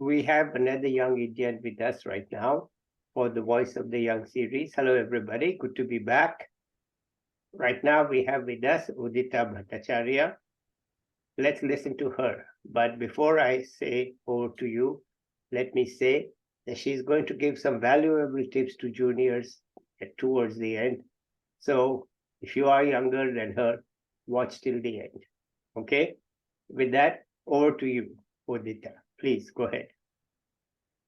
we have another young Indian with us right now for the Voice of the Young series. Hello, everybody. Good to be back. Right now, we have with us Udita Bhattacharya. Let's listen to her. But before I say over to you, let me say that she's going to give some valuable tips to juniors towards the end. So if you are younger than her, watch till the end. Okay? With that, over to you, Udita. Please go ahead.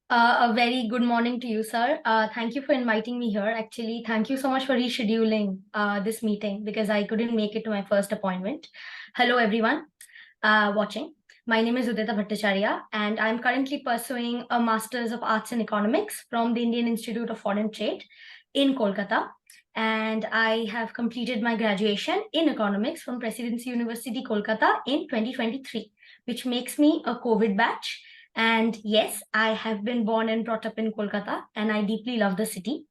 A very good morning to you, sir. Thank you for inviting me here. Actually, thank you so much for rescheduling this meeting because I couldn't make it to my first appointment. Hello, everyone watching. My name is Udita Bhattacharya, and I'm currently pursuing a Master's of Arts in Economics from the Indian Institute of Foreign Trade in Kolkata. And I have completed my graduation in economics from Presidency University, Kolkata in 2023, which makes me a COVID batch. And yes, I have been born and brought up in Kolkata, and I deeply love the city.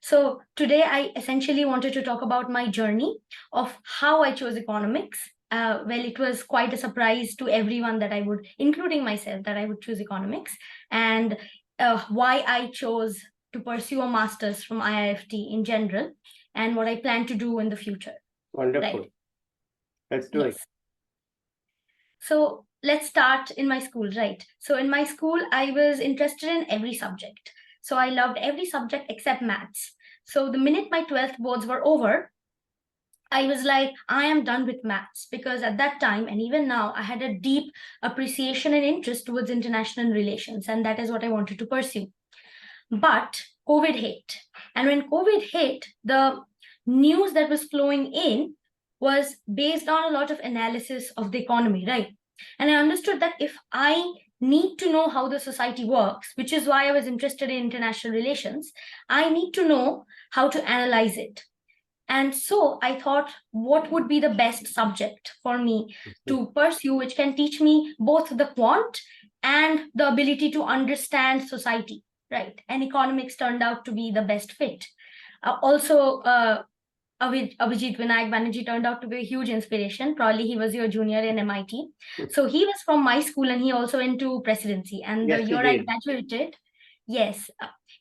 So today I essentially wanted to talk about my journey of how I chose economics. Well, it was quite a surprise to everyone that I would, including myself, that I would choose economics, and why I chose to pursue a master's from IIFT in general, and what I plan to do in the future. Wonderful. Right. Let's do it. So let's start in my school, right? So in my school, I was interested in every subject. So I loved every subject except maths. So the minute my 12th boards were over, I was like, I am done with maths, because at that time, and even now, I had a deep appreciation and interest towards international relations, and that is what I wanted to pursue. But COVID hit. And when COVID hit, the news that was flowing in was based on a lot of analysis of the economy, right? And I understood that if I need to know how the society works, which is why I was interested in international relations, I need to know how to analyze it. And so I thought, what would be the best subject for me to pursue, which can teach me both the quant and the ability to understand society, right? And economics turned out to be the best fit. Abhijit Vinayak Banerjee turned out to be a huge inspiration. Probably he was your junior in MIT. So he was from my school, and he also went to presidency. And Yes, the year I graduated,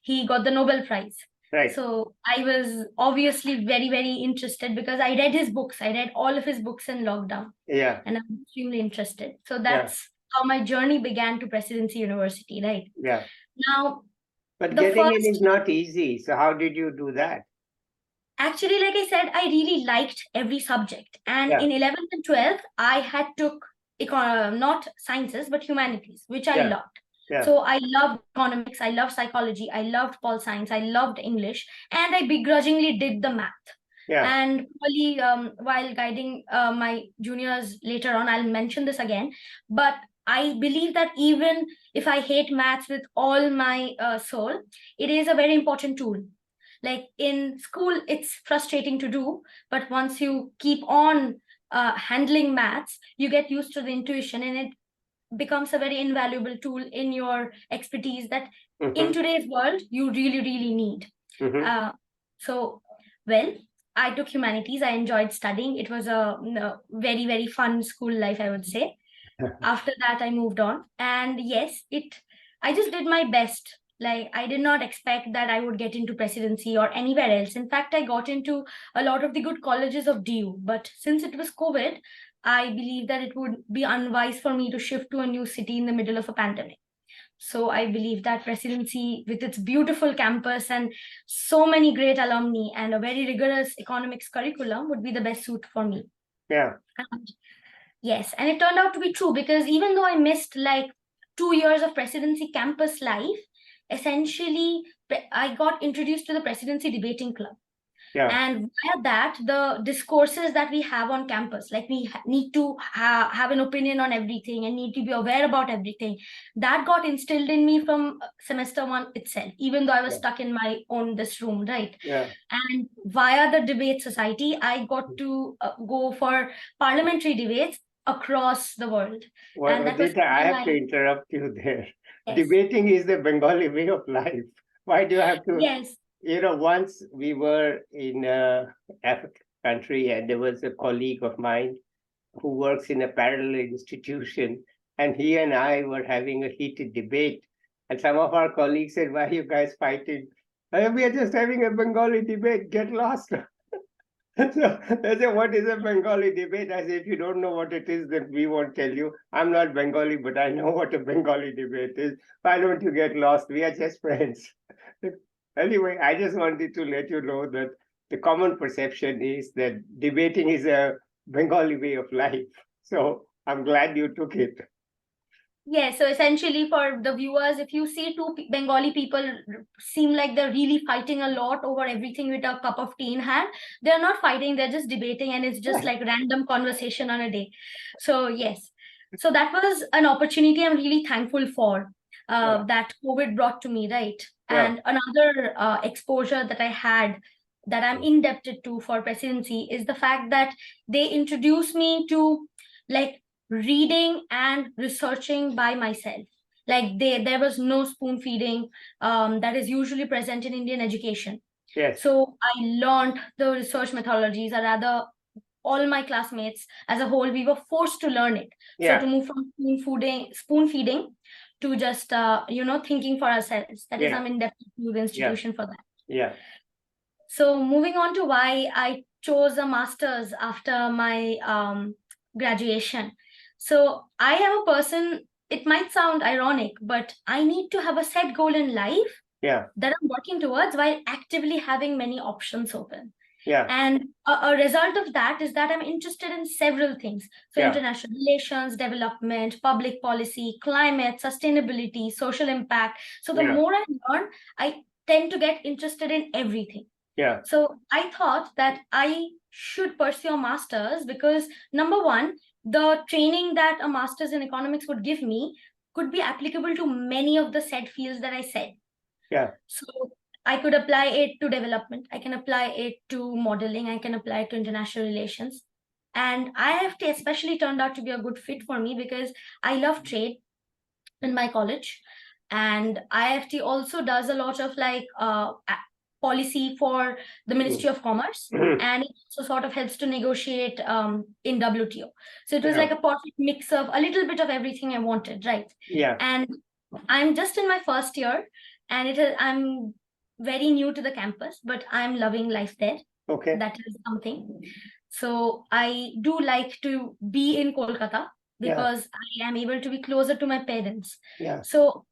he got the Nobel Prize. Right. So I was obviously very, very interested because I read his books. I read all of his books in lockdown. Yeah. And I'm extremely interested. So that's how my journey began to Presidency University, right? Yeah. Now, but getting in is not easy. So how did you do that? Actually, like I said, I really liked every subject. And in 11th and 12th, I had took not sciences, but humanities, which I loved. So I loved economics, I loved psychology, I loved pol science, I loved English, and I begrudgingly did the math. And probably while guiding my juniors later on, I'll mention this again. But I believe that even if I hate maths with all my soul, it is a very important tool. Like in school, it's frustrating to do, but once you keep on handling maths, you get used to the intuition, and it becomes a very invaluable tool in your expertise that in today's world, you really, really need. Well, I took humanities. I enjoyed studying. It was a very, very fun school life, I would say. After that, I moved on. And yes, I just did my best. Like, I did not expect that I would get into presidency or anywhere else. In fact, I got into a lot of the good colleges of DU. But since it was COVID, I believe that it would be unwise for me to shift to a new city in the middle of a pandemic. So I believe that presidency, with its beautiful campus and so many great alumni and a very rigorous economics curriculum, would be the best suit for me. Yeah. Yes, and it turned out to be true, because even though I missed like 2 years of presidency campus life, essentially I got introduced to the presidency debating club. And via that, the discourses that we have on campus, like we need to have an opinion on everything and need to be aware about everything, that got instilled in me from semester 1 itself, even though I was stuck in my own this room, right? And via the debate society, I got to go for parliamentary debates across the world. Well, and Udita, I have to interrupt you there. Debating is the Bengali way of life. Why do you have to? Yes. You know, once we were in a African country, and there was a colleague of mine who works in a parallel institution, and he and I were having a heated debate. And some of our colleagues said, "Why are you guys fighting?" We are just having a Bengali debate. Get lost." So they said, "What is a Bengali debate?" I said, "If you don't know what it is, then we won't tell you. I'm not Bengali, but I know what a Bengali debate is. Why don't you get lost? We are just friends." Anyway, I just wanted to let you know that the common perception is that debating is a Bengali way of life. So I'm glad you took it. Yeah, so essentially for the viewers, if you see two Bengali people seem like they're really fighting a lot over everything with a cup of tea in hand, they're not fighting, they're just debating, and it's just like random conversation on a day. So yes, so that was an opportunity I'm really thankful for, that COVID brought to me, right? And another exposure that I had that I'm indebted to for presidency is the fact that they introduced me to like reading and researching by myself. Like there was no spoon feeding that is usually present in Indian education. Yes. So I learned the research methodologies, or rather all my classmates as a whole, we were forced to learn it. Yeah. So to move from spoon feeding to just thinking for ourselves. That is, I'm indebted to the institution for that. Yeah. So moving on to why I chose a master's after my graduation. So I am a person, it might sound ironic, but I need to have a set goal in life that I'm working towards while actively having many options open. And a result of that is that I'm interested in several things. So international relations, development, public policy, climate, sustainability, social impact. So the more I learn, I tend to get interested in everything. So I thought that I should pursue a master's because, number one, the training that a master's in economics would give me could be applicable to many of the said fields that I said. So I could apply it to development. I can apply it to modeling. I can apply it to international relations. And IIFT especially turned out to be a good fit for me because I love trade in my college. And IIFT also does a lot of policy for the Ministry of Commerce, and it also sort of helps to negotiate in WTO. So it was like a perfect mix of a little bit of everything I wanted, right? And I'm just in my first year, and I'm very new to the campus, but I'm loving life there. That is something. So I do like to be in Kolkata because I am able to be closer to my parents. So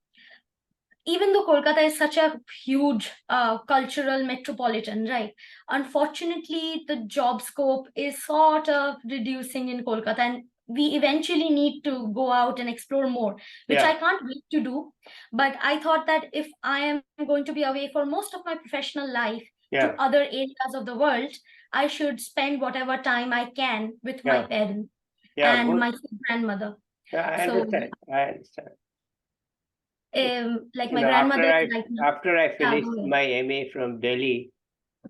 even though Kolkata is such a huge cultural metropolitan, right? Unfortunately, the job scope is sort of reducing in Kolkata, and we eventually need to go out and explore more, which I can't wait to do. But I thought that if I am going to be away for most of my professional life to other areas of the world, I should spend whatever time I can with my parents and my grandmother. I understand. Like my grandmother. After I finished my MA from Delhi,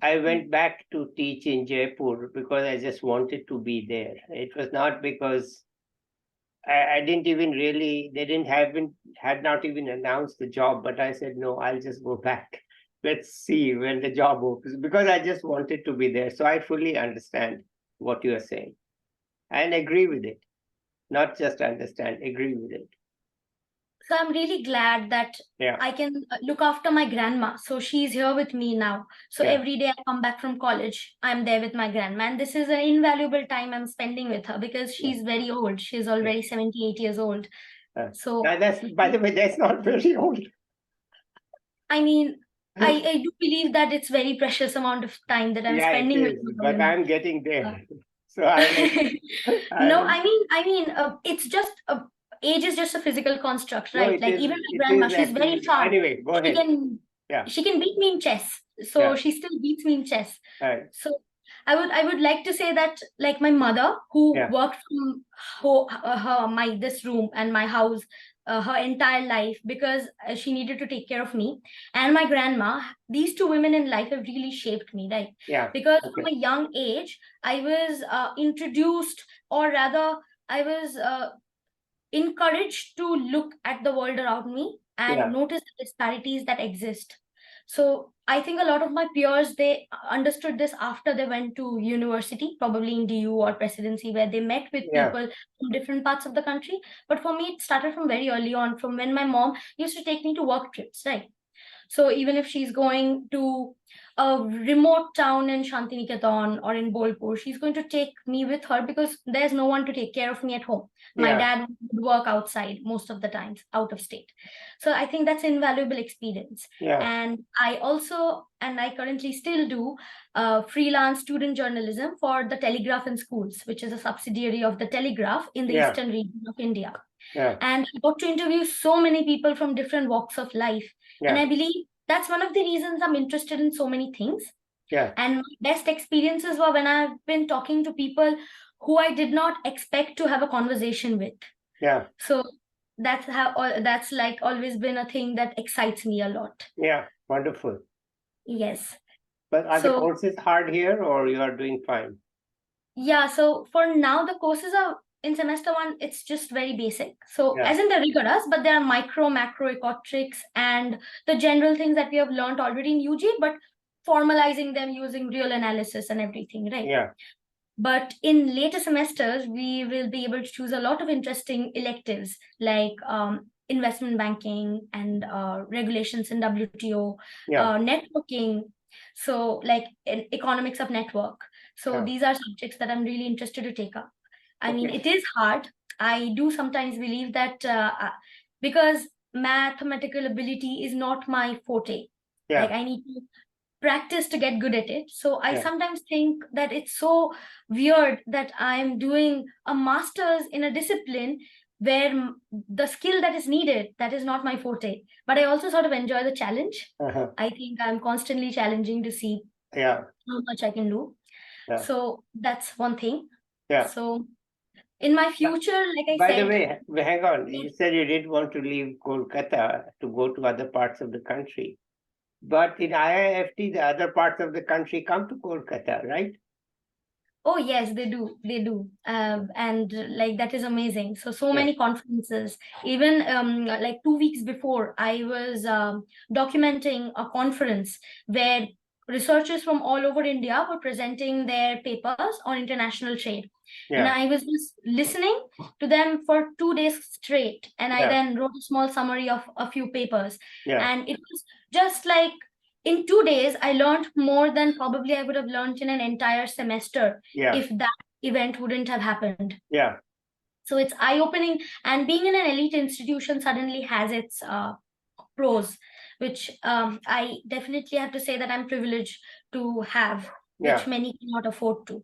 I went back to teach in Jaipur because I just wanted to be there. It was not because I didn't even really, had not even announced the job, but I said, no, I'll just go back. Let's see when the job opens, because I just wanted to be there. So I fully understand what you are saying and agree with it. Not just understand, agree with it. So I'm really glad that I can look after my grandma. So she's here with me now. So every day I come back from college, I'm there with my grandma. And this is an invaluable time I'm spending with her because she's very old. She's already 78 years old. So that's, by the way, that's not very old. I mean, I do believe that it's very precious amount of time that I'm spending with her. But I'm getting there. So no, I mean, it's just age is just a physical construct, right? No, like even my grandma, she's very sharp. Anyway, go ahead. She can beat me in chess. So she still beats me in chess. So I would like to say that, like my mother, who worked from this room and my house her entire life because she needed to take care of me, and my grandma, these two women in life have really shaped me, right? Because from a young age, I was introduced, or rather, I was encouraged to look at the world around me and notice the disparities that exist. So I think a lot of my peers, they understood this after they went to university, probably in DU or Presidency, where they met with people from different parts of the country. But for me, it started from very early on, from when my mom used to take me to work trips, right? So even if she's going to a remote town in Shantiniketan or in Bolpur, she's going to take me with her because there's no one to take care of me at home. My dad would work outside most of the times, out of state. So I think that's invaluable experience. And I currently still do freelance student journalism for the Telegraph in Schools, which is a subsidiary of the Telegraph in the eastern region of India. And I got to interview so many people from different walks of life. And I believe that's one of the reasons I'm interested in so many things. And my best experiences were when I've been talking to people who I did not expect to have a conversation with. So that's like always been a thing that excites me a lot. Wonderful. Yes. But are the courses hard here, or you are doing fine? So for now, the courses are in semester one, it's just very basic. So as in the rigorous, but there are micro, macro economics and the general things that we have learned already in UG, but formalizing them using real analysis and everything, right? But in later semesters, we will be able to choose a lot of interesting electives like investment banking and regulations in WTO, networking. So like economics of network. So these are subjects that I'm really interested to take up. I mean, it is hard. I do sometimes believe that because mathematical ability is not my forte. Like I need to practice to get good at it. So I sometimes think that it's so weird that I'm doing a master's in a discipline where the skill that is needed, that is not my forte. But I also sort of enjoy the challenge. I think I'm constantly challenging to see how much I can do. So that's one thing. So in my future, like I said... By the way, hang on. You said you didn't want to leave Kolkata to go to other parts of the country. But in IIFT, the other parts of the country come to Kolkata, right? Oh, yes, they do. They do. And like that is amazing. So many conferences. Even like 2 weeks before, I was documenting a conference where researchers from all over India were presenting their papers on international trade. And I was just listening to them for 2 days straight. And I then wrote a small summary of a few papers. And it was just like, in 2 days, I learned more than probably I would have learned in an entire semester if that event wouldn't have happened. So it's eye-opening. And being in an elite institution suddenly has its pros, which I definitely have to say that I'm privileged to have, which many cannot afford to.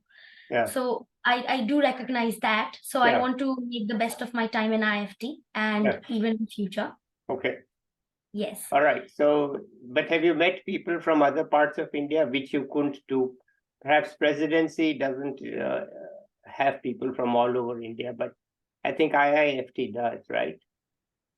So I do recognize that. So I want to make the best of my time in IIFT and even in future. Yes. All right. So, but have you met people from other parts of India, which you couldn't do? Perhaps Presidency doesn't have people from all over India, but I think IIFT does, right?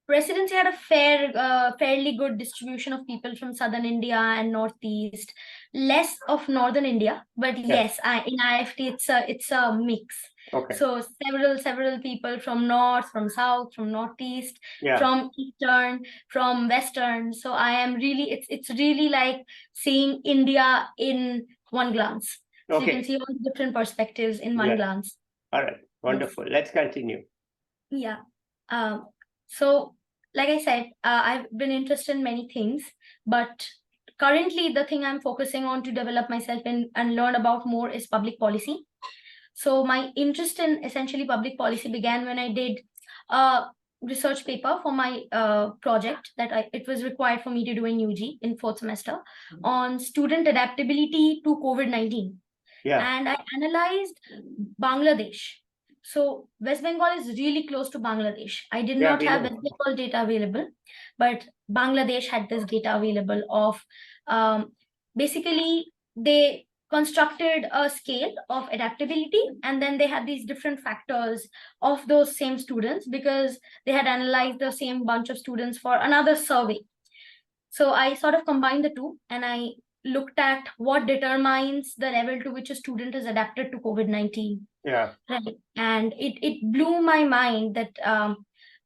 Presidency had a fairly good distribution of people from southern India and northeast, less of northern India, but yes, in IIFT it's a mix. So several people from north, from south, from northeast, from eastern, from western. So I am really, it's really like seeing India in one glance. So you can see all the different perspectives in one glance. All right, wonderful. Let's continue. So like I said, I've been interested in many things, but currently the thing I'm focusing on to develop myself in and learn about more is public policy. So my interest in essentially public policy began when I did a research paper for my project that it was required for me to do in UG in 4th semester on student adaptability to COVID-19. And I analyzed Bangladesh. So West Bengal is really close to Bangladesh. I did not have West Bengal data available, but Bangladesh had this data available of basically they constructed a scale of adaptability, and then they had these different factors of those same students because they had analyzed the same bunch of students for another survey. So I sort of combined the two, and I looked at what determines the level to which a student is adapted to COVID-19. Right. And it blew my mind that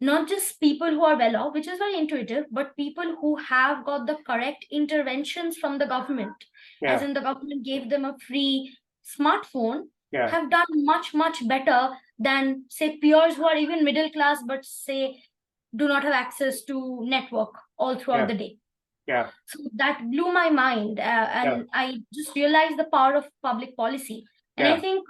not just people who are well off, which is very intuitive, but people who have got the correct interventions from the government, as in the government gave them a free smartphone, have done much, much better than, say, peers who are even middle class, but say do not have access to network all throughout the day. So that blew my mind, and I just realized the power of public policy. And I think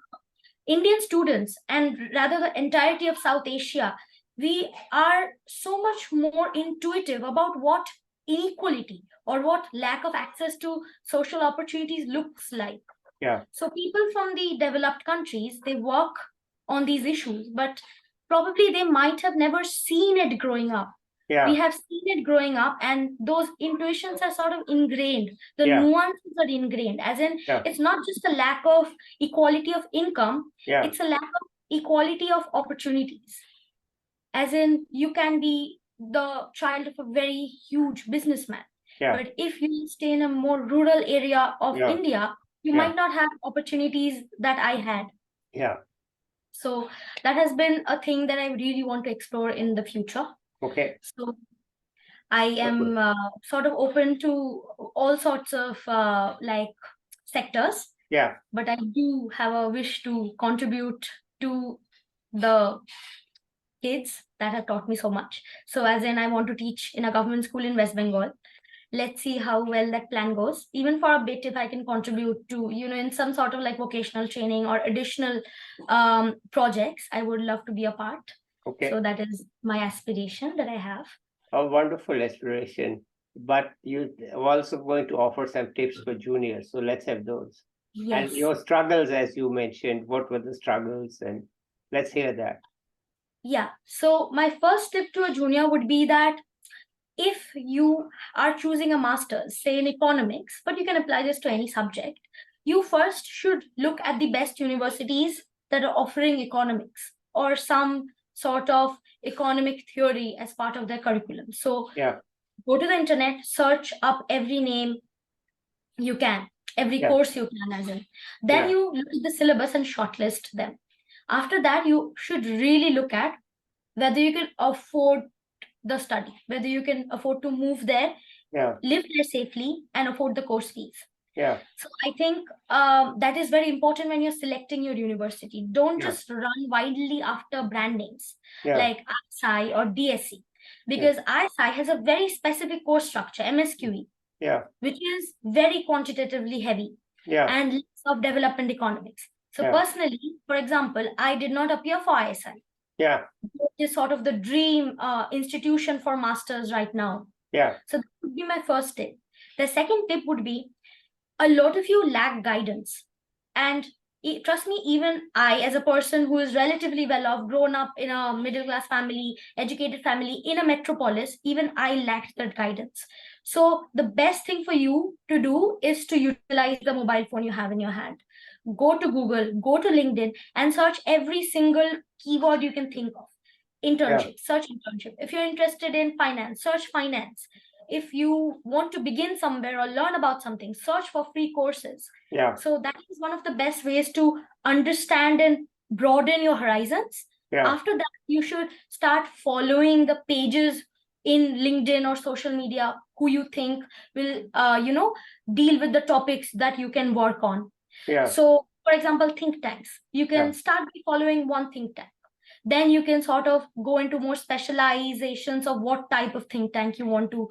Indian students, and rather the entirety of South Asia, we are so much more intuitive about what inequality or what lack of access to social opportunities looks like. So people from the developed countries, they work on these issues, but probably they might have never seen it growing up. We have seen it growing up, and those intuitions are sort of ingrained. The nuances are ingrained, as in it's not just a lack of equality of income, it's a lack of equality of opportunities. As in, you can be the child of a very huge businessman, but if you stay in a more rural area of India, you might not have opportunities that I had. So that has been a thing that I really want to explore in the future. So I am sort of open to all sorts of like sectors. But I do have a wish to contribute to the kids that have taught me so much. So as in, I want to teach in a government school in West Bengal. Let's see how well that plan goes. Even for a bit, if I can contribute to, in some sort of like vocational training or additional projects, I would love to be a part. So that is my aspiration that I have. A wonderful aspiration. But you are also going to offer some tips for juniors. So let's have those. And your struggles, as you mentioned, what were the struggles? And let's hear that. Yeah. So my first tip to a junior would be that if you are choosing a master's, say in economics, but you can apply this to any subject, you first should look at the best universities that are offering economics or some sort of economic theory as part of their curriculum. So go to the internet, search up every name you can, every course you can, as in. Then you look at the syllabus and shortlist them. After that, you should really look at whether you can afford the study, whether you can afford to move there, live there safely, and afford the course fees. So I think that is very important when you're selecting your university. Don't just run wildly after brand names like IIFT or DSC, because IIFT has a very specific course structure, MSQE, which is very quantitatively heavy and less of development economics. So personally, for example, I did not appear for IIFT. It is sort of the dream institution for masters right now. So that would be my first tip. The second tip would be, a lot of you lack guidance. And trust me, even I, as a person who is relatively well off, grown up in a middle class family, educated family in a metropolis, even I lacked that guidance. So the best thing for you to do is to utilize the mobile phone you have in your hand. Go to Google, go to LinkedIn, and search every single keyword you can think of. Internship, search internship. If you're interested in finance, search finance. If you want to begin somewhere or learn about something, search for free courses. So that is one of the best ways to understand and broaden your horizons. After that, you should start following the pages in LinkedIn or social media who you think will, deal with the topics that you can work on. So, for example, think tanks. You can start by following one think tank. Then you can sort of go into more specializations of what type of think tank you want to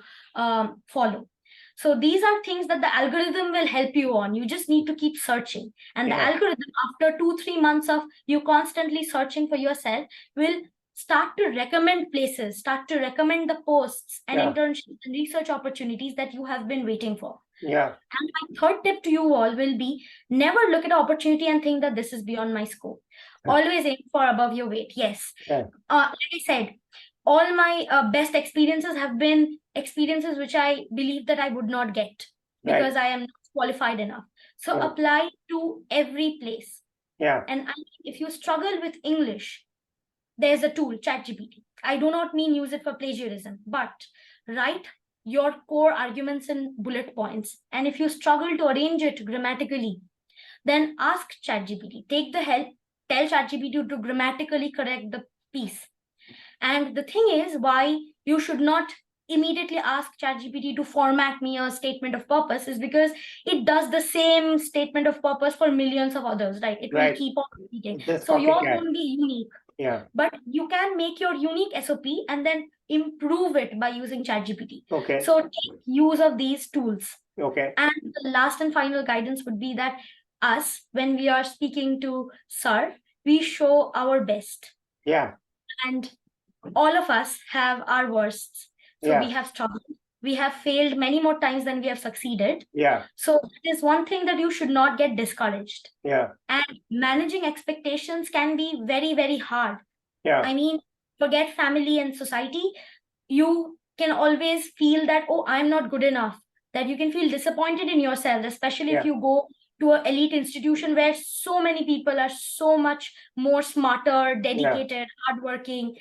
follow. So these are things that the algorithm will help you on. You just need to keep searching. And the algorithm, after 2-3 months of you constantly searching for yourself, will start to recommend places, start to recommend the posts and internships and research opportunities that you have been waiting for. And my third tip to you all will be, never look at an opportunity and think that this is beyond my scope. Always aim for above your weight. Yes. Like I said, all my best experiences have been experiences which I believe that I would not get because I am not qualified enough. So apply to every place. And if you struggle with English, there's a tool, ChatGPT. I do not mean use it for plagiarism, but write your core arguments in bullet points. And if you struggle to arrange it grammatically, then ask ChatGPT. Take the help. Tell ChatGPT to grammatically correct the piece. And the thing is, why you should not immediately ask ChatGPT to format me a statement of purpose is because it does the same statement of purpose for millions of others, right? It will Right. keep on repeating. Just So yours copycat. won't be unique. Yeah. But you can make your unique SOP and then improve it by using ChatGPT. Okay. So take use of these tools. Okay. And the last and final guidance would be that us, when we are speaking to sir, we show our best. Yeah. And all of us have our worsts. So Yeah. we have struggled. We have failed many more times than we have succeeded. Yeah. So it is one thing that you should not get discouraged. Yeah. And managing expectations can be very, very hard. Yeah. I mean, forget family and society. You can always feel that, oh, I'm not good enough. That you can feel disappointed in yourself, especially if Yeah. you go to an elite institution where so many people are so much more smarter, dedicated, hardworking.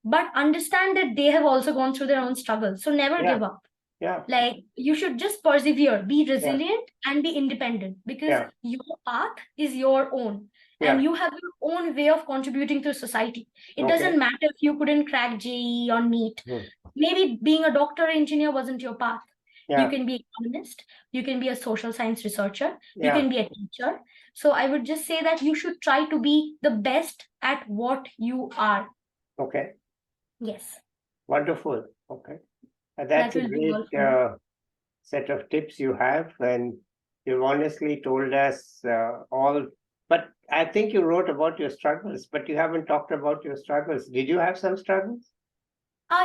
But understand that they have also gone through their own struggles. So never Yeah. give up. Yeah. Like, you should just persevere, be resilient, and be independent, because your path is your own. And you have your own way of contributing to society. It doesn't matter if you couldn't crack JEE or NEET. Maybe being a doctor or engineer wasn't your path. You can be an economist, you can be a social science researcher, you can be a teacher. So I would just say that you should try to be the best at what you are. Okay. Yes. Wonderful. Okay. That That's a will be all great set of tips you have, and you've honestly told us all. But I think you wrote about your struggles, but you haven't talked about your struggles. Did you have some struggles?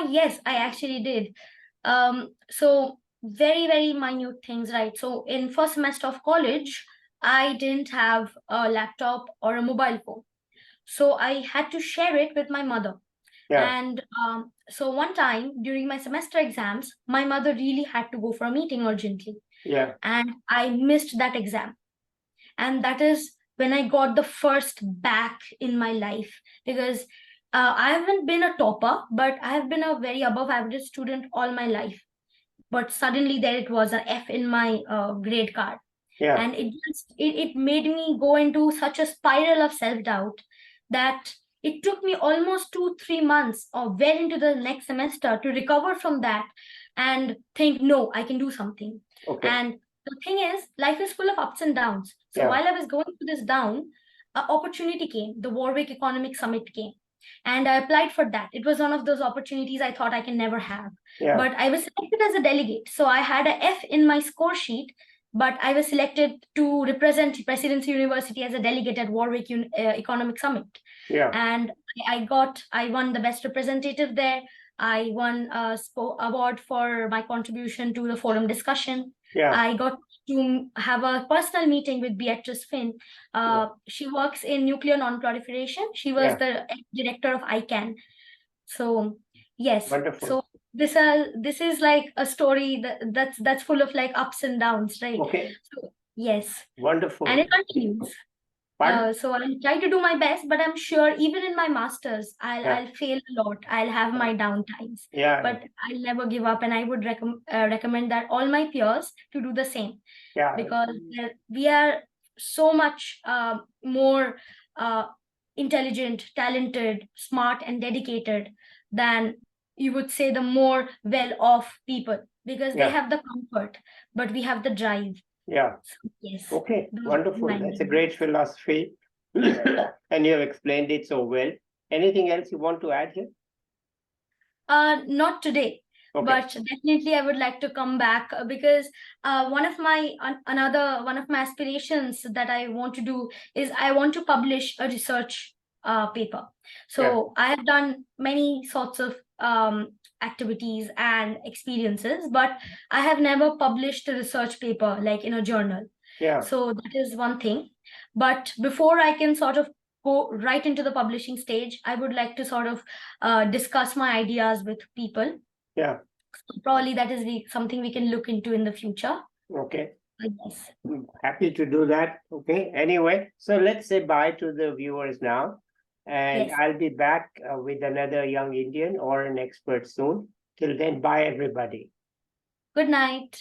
Yes, I actually did. So very, very minute things, right? So in first semester of college, I didn't have a laptop or a mobile phone. So I had to share it with my mother. And so one time during my semester exams, my mother really had to go for a meeting urgently. And I missed that exam. And that is when I got the first back in my life, because I haven't been a topper, but I have been a very above average student all my life. But suddenly there it was, an F in my grade card. And it made me go into such a spiral of self-doubt that it took me almost 2-3 months or well into the next semester to recover from that and think, no, I can do something. And the thing is, life is full of ups and downs. So while I was going through this down, an opportunity came. The Warwick Economic Summit came. And I applied for that. It was one of those opportunities I thought I can never have. But I was selected as a delegate. So I had a F in my score sheet, but I was selected to represent Presidency University as a delegate at Warwick Economic Summit. And I won the best representative there. I won a award for my contribution to the forum discussion. I got to have a personal meeting with Beatrice Finn. She works in nuclear non-proliferation. She was the director of ICANN. So yes. Wonderful. So this is like a story that's full of like ups and downs, right? Okay. So, yes. Wonderful. And it continues. So I'll try to do my best, but I'm sure even in my masters, I'll fail a lot. I'll have my down times. But I'll never give up, and I would recommend that all my peers to do the same. Because we are so much more intelligent, talented, smart, and dedicated than you would say the more well-off people, because they have the comfort, but we have the drive. So, yes. Okay, wonderful. That's a great philosophy. And you have explained it so well. Anything else you want to add here? Not today. But definitely I would like to come back, because one of my aspirations that I want to do is I want to publish a research paper. So I have done many sorts of activities and experiences, but I have never published a research paper like in a journal. So that is one thing. But before I can sort of go right into the publishing stage, I would like to sort of discuss my ideas with people. So probably that is something we can look into in the future. Okay. Yes. Happy to do that. Okay. Anyway, so let's say bye to the viewers now. And I'll be back with another young Indian or an expert soon. Till then, bye everybody. Good night.